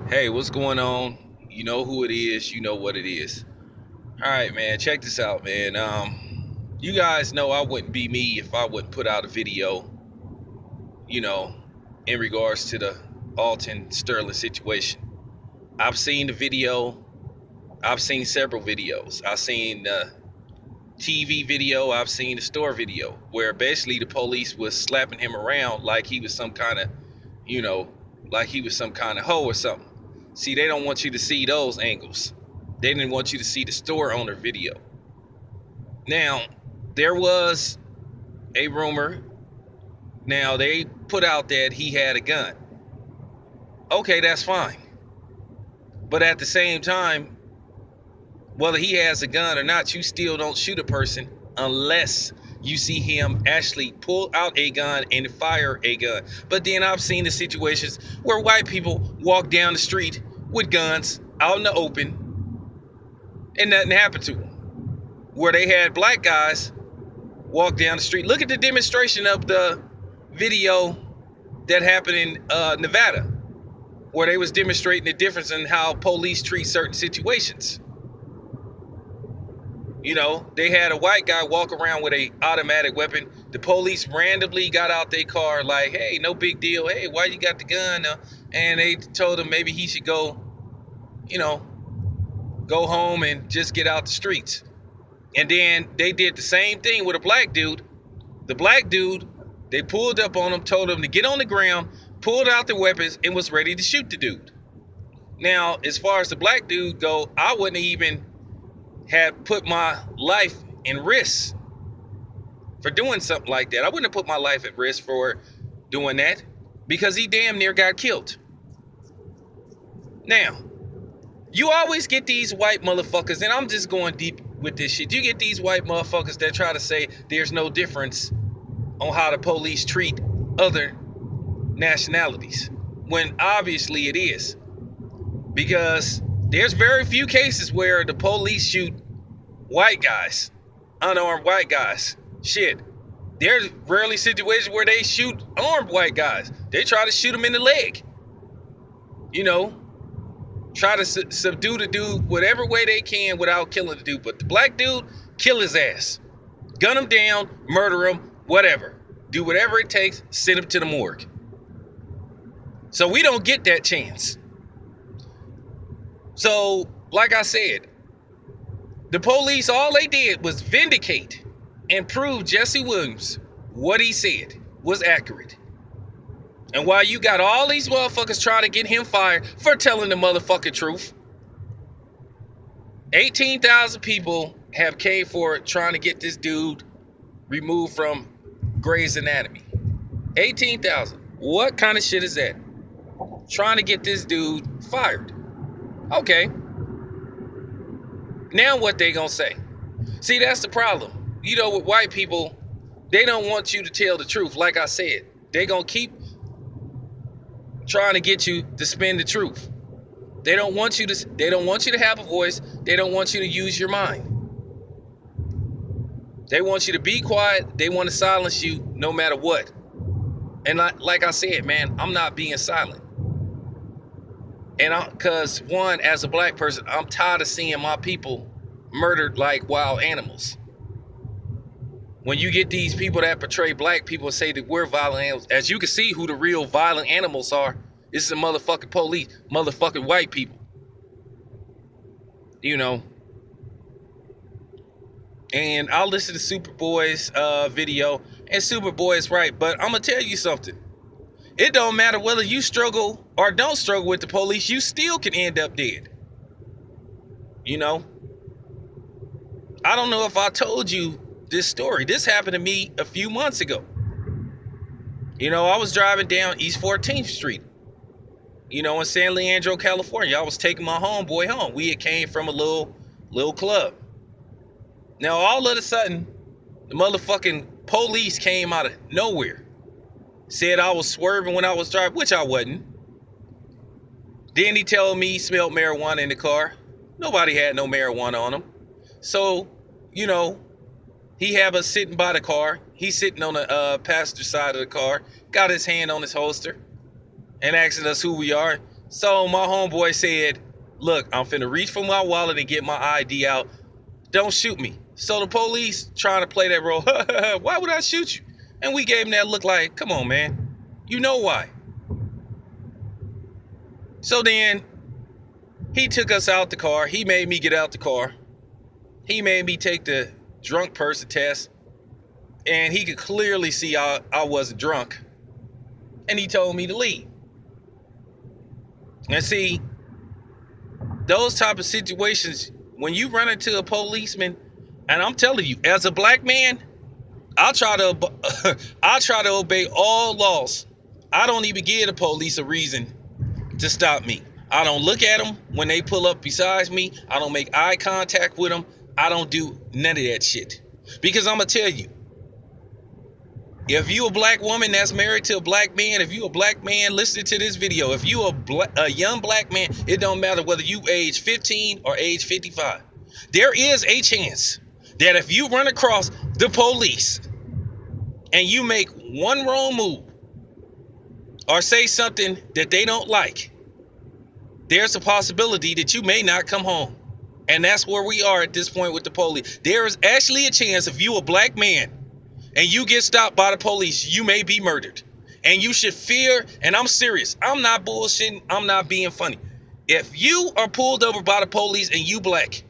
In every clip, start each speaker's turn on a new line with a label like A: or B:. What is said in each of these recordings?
A: Hey, what's going on? You know who it is, you know what it is. All right, man, check this out, man. You guys know I wouldn't be me if I wouldn't put out a video, you know, in regards to the Alton Sterling situation. I've seen the video, I've seen several videos. I've seen the TV video, I've seen the store video, where basically the police was slapping him around like he was some kind of, you know, like he was some kind of hoe or something. See, they don't want you to see those angles. They didn't want you to see the store owner video. Now, there was a rumor. Now, they put out that he had a gun. Okay, that's fine. But at the same time, whether he has a gun or not, you still don't shoot a person unless you see him actually pull out a gun and fire a gun. But then I've seen the situations where white people walk down the street with guns out in the open and nothing happened to them. Where they had black guys walk down the street. Look at the demonstration of the video that happened in Nevada, where they was demonstrating the difference in how police treat certain situations. You know, they had a white guy walk around with a automatic weapon. The police randomly got out their car like, hey, no big deal. Hey, why you got the gun? And they told him maybe he should go, you know, go home and just get out the streets. And then they did the same thing with a black dude. The black dude, they pulled up on him, told him to get on the ground, pulled out their weapons, and was ready to shoot the dude. Now, as far as the black dude go, I wouldn't even have put my life in risk for doing something like that. I wouldn't have put my life at risk for doing that because he damn near got killed. Now, you always get these white motherfuckers, and I'm just going deep with this shit. You get these white motherfuckers that try to say there's no difference on how the police treat other nationalities, when obviously it is. Because there's very few cases where the police shoot white guys, unarmed white guys. Shit. There's rarely situations where they shoot armed white guys. They try to shoot them in the leg. You know, try to subdue the dude whatever way they can without killing the dude. But the black dude, kill his ass. Gun him down, murder him, whatever. Do whatever it takes, send him to the morgue. So we don't get that chance. So, like I said, the police, all they did was vindicate and prove Jesse Williams, what he said was accurate. And while you got all these motherfuckers trying to get him fired for telling the motherfucking truth, 18,000 people have came for trying to get this dude removed from Grey's Anatomy. 18,000. What kind of shit is that? Trying to get this dude fired. Okay. Now what they gonna say? See, that's the problem. You know, with white people, they don't want you to tell the truth. Like I said, they gonna keep trying to get you to spin the truth. They don't want you to have a voice. They don't want you to use your mind. They want you to be quiet. They want to silence you no matter what. And like I said, man, I'm not being silent. And because one, as a black person, I'm tired of seeing my people murdered like wild animals. When you get these people that portray black people and say that we're violent animals, as you can see who the real violent animals are, it's the motherfucking police, motherfucking white people. You know. And I'll listen to Superboy's video, and Superboy is right, but I'm gonna tell you something. It don't matter whether you struggle or don't struggle with the police, you still can end up dead. You know? I don't know if I told you this story. This happened to me a few months ago. You know, I was driving down East 14th Street, you know, in San Leandro, California. I was taking my homeboy home. We had came from a little club. Now, all of a sudden, the motherfucking police came out of nowhere. Said I was swerving when I was driving, which I wasn't. Then he told me he smelled marijuana in the car. Nobody had no marijuana on him. So, you know, he have us sitting by the car. He's sitting on the passenger side of the car, got his hand on his holster and asking us who we are. So my homeboy said, look, I'm finna reach for my wallet and get my ID out. Don't shoot me. So the police trying to play that role. Why would I shoot you? And we gave him that look like, come on, man. You know why. So then he took us out the car. He made me get out the car. He made me take the drunk person test. And he could clearly see I wasn't drunk. And he told me to leave. And see, those type of situations, when you run into a policeman, and I'm telling you, as a black man, I'll try to obey all laws. I don't even give the police a reason to stop me. I don't look at them when they pull up beside me. I don't make eye contact with them. I don't do none of that shit. Because I'm going to tell you, if you a black woman that's married to a black man, if you a black man listening to this video, if you a young black man, it don't matter whether you age 15 or age 55. There is a chance that if you run across the police and you make one wrong move or say something that they don't like, there's a possibility that you may not come home. And that's where we are at this point with the police. There is actually a chance if you a black man and you get stopped by the police, you may be murdered. And you should fear, and I'm serious. I'm not bullshitting. I'm not being funny. If you are pulled over by the police and you black,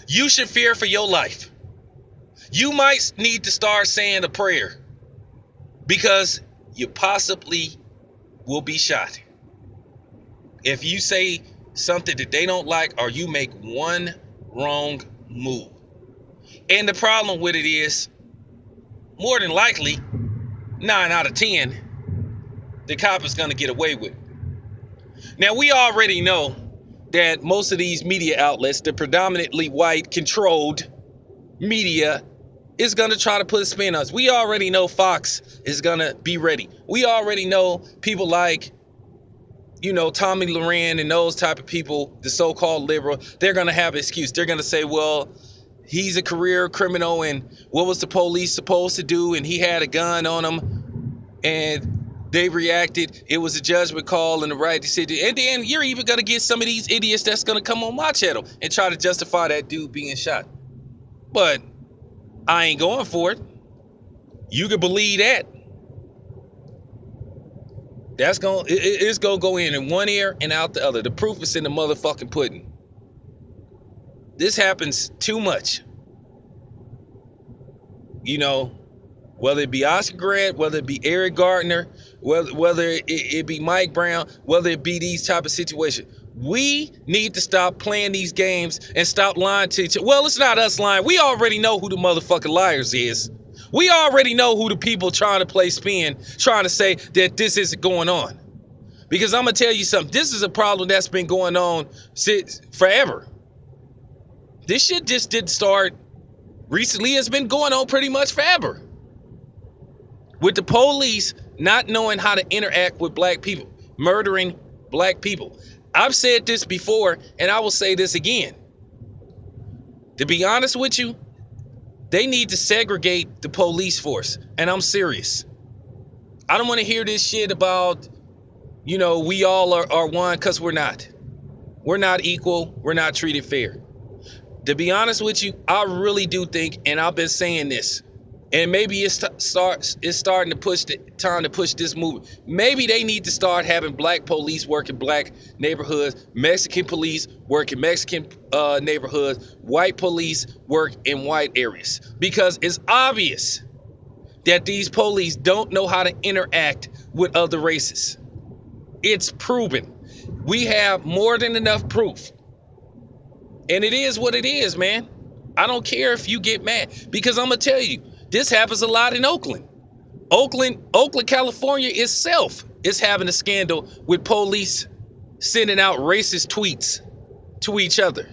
A: you should fear for your life. You might need to start saying a prayer because you possibly will be shot. If you say something that they don't like or you make one wrong move. And the problem with it is, more than likely, 9 out of 10, the cop is going to get away with it. Now, we already know that most of these media outlets, the predominantly white controlled media, is going to try to put a spin on us. We already know Fox is going to be ready. We already know people like, Tommy Loren and those type of people, the so-called liberal, they're going to have an excuse. They're going to say, well, he's a career criminal, and what was the police supposed to do? And he had a gun on him, and they reacted. It was a judgment call and the right decision. And then you're even going to get some of these idiots that's going to come on my channel and try to justify that dude being shot. But I ain't going for it. You can believe that. It's going to go in one ear and out the other. The proof is in the motherfucking pudding. This happens too much. Whether it be Oscar Grant, whether it be Eric Gardner, whether it be Mike Brown, whether it be these type of situations. We need to stop playing these games and stop lying to each other. Well, it's not us lying. We already know who the motherfucking liars is. We already know who the people trying to play spin, trying to say that this isn't going on. Because I'm going to tell you something. This is a problem that's been going on since forever. This shit just didn't start recently. It's been going on pretty much forever. With the police not knowing how to interact with black people, murdering black people. I've said this before, and I will say this again. To be honest with you, they need to segregate the police force. And I'm serious. I don't want to hear this shit about, we all are one, because we're not. We're not equal. We're not treated fair. To be honest with you, I really do think, and I've been saying this, and maybe it's starting to push time to push this movement. Maybe they need to start having black police work in black neighborhoods, Mexican police work in Mexican neighborhoods, white police work in white areas. Because it's obvious that these police don't know how to interact with other races. It's proven. We have more than enough proof. And it is what it is, man. I don't care if you get mad, because I'm going to tell you, this happens a lot in Oakland. Oakland, California itself is having a scandal with police sending out racist tweets to each other.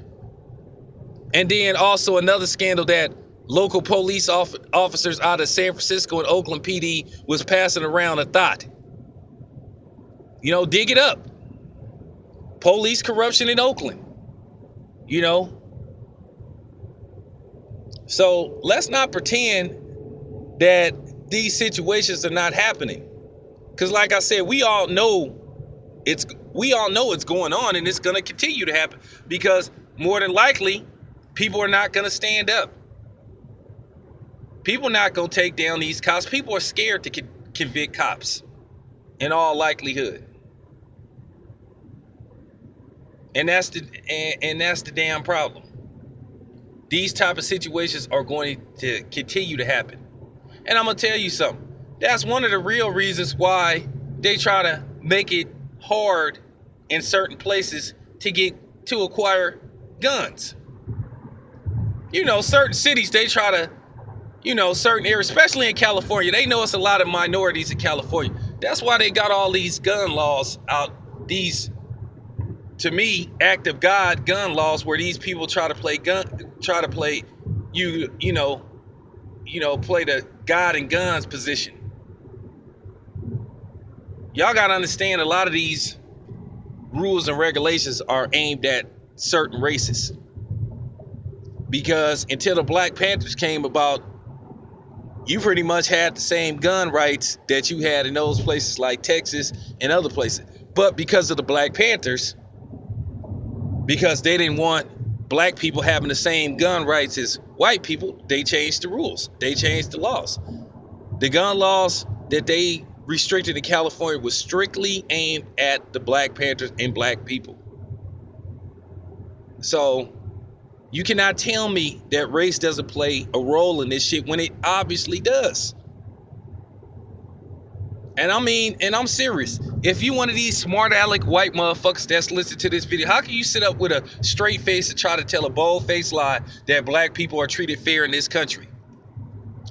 A: And then also another scandal that local police officers out of San Francisco and Oakland PD was passing around a thought. Dig it up. Police corruption in Oakland. So let's not pretend that these situations are not happening. Because like I said, we all know We all know it's going on, and it's going to continue to happen, because more than likely people are not going to stand up. People are not going to take down these cops. People are scared to convict cops in all likelihood. And that's the damn problem. These type of situations are going to continue to happen. And I'm going to tell you something. That's one of the real reasons why they try to make it hard in certain places to acquire guns. You know, certain cities, they try to, you know, certain areas, especially in California, they know it's a lot of minorities in California. That's why they got all these gun laws out, these, to me, act of God gun laws, where these people try to play play the God and guns position. Y'all gotta understand, a lot of these rules and regulations are aimed at certain races. Because until the Black Panthers came about, you pretty much had the same gun rights that you had in those places like Texas and other places. But because of the Black Panthers, because they didn't want black people having the same gun rights as white people, they changed the rules. They changed the laws. The gun laws that they restricted in California was strictly aimed at the Black Panthers and black people. So you cannot tell me that race doesn't play a role in this shit, when it obviously does. And I'm serious. If you one of these smart aleck white motherfuckers that's listening to this video, how can you sit up with a straight face and try to tell a bold-faced lie that black people are treated fair in this country,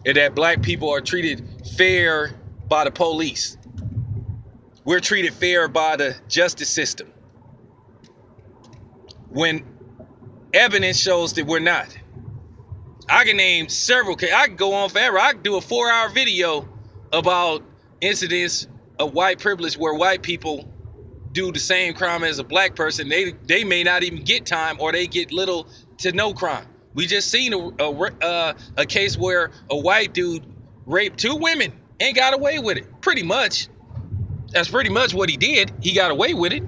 A: and that black people are treated fair by the police? We're treated fair by the justice system, when evidence shows that we're not. I can name several cases. I can go on forever. I can do a 4-hour video about incidents of white privilege, where white people do the same crime as a black person. They may not even get time, or they get little to no crime. We just seen a case where a white dude raped 2 women and got away with it. Pretty much. That's pretty much what he did. He got away with it.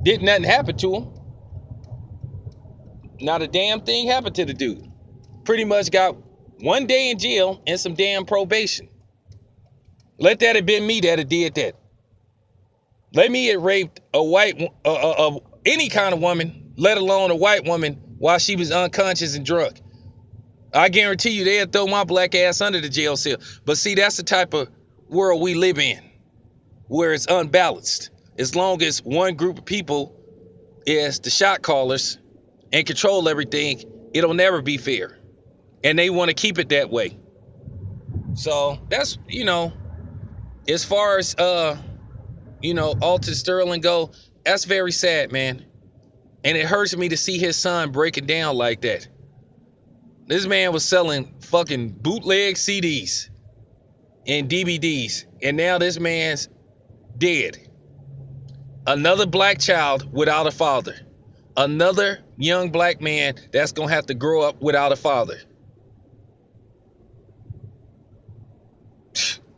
A: Didn't nothing happen to him. Not a damn thing happened to the dude. Pretty much got 1 day in jail and some damn probation. Let that have been me that had did that. Let me have raped a white, any kind of woman, let alone a white woman, while she was unconscious and drunk. I guarantee you they'd throw my black ass under the jail cell. But see, that's the type of world we live in, where it's unbalanced. As long as one group of people is the shot callers and control everything, it'll never be fair. And they want to keep it that way. So that's, as far as, Alton Sterling go, that's very sad, man. And it hurts me to see his son breaking down like that. This man was selling fucking bootleg CDs and DVDs, and now this man's dead. Another black child without a father. Another young black man that's gonna have to grow up without a father.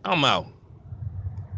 A: I'm out.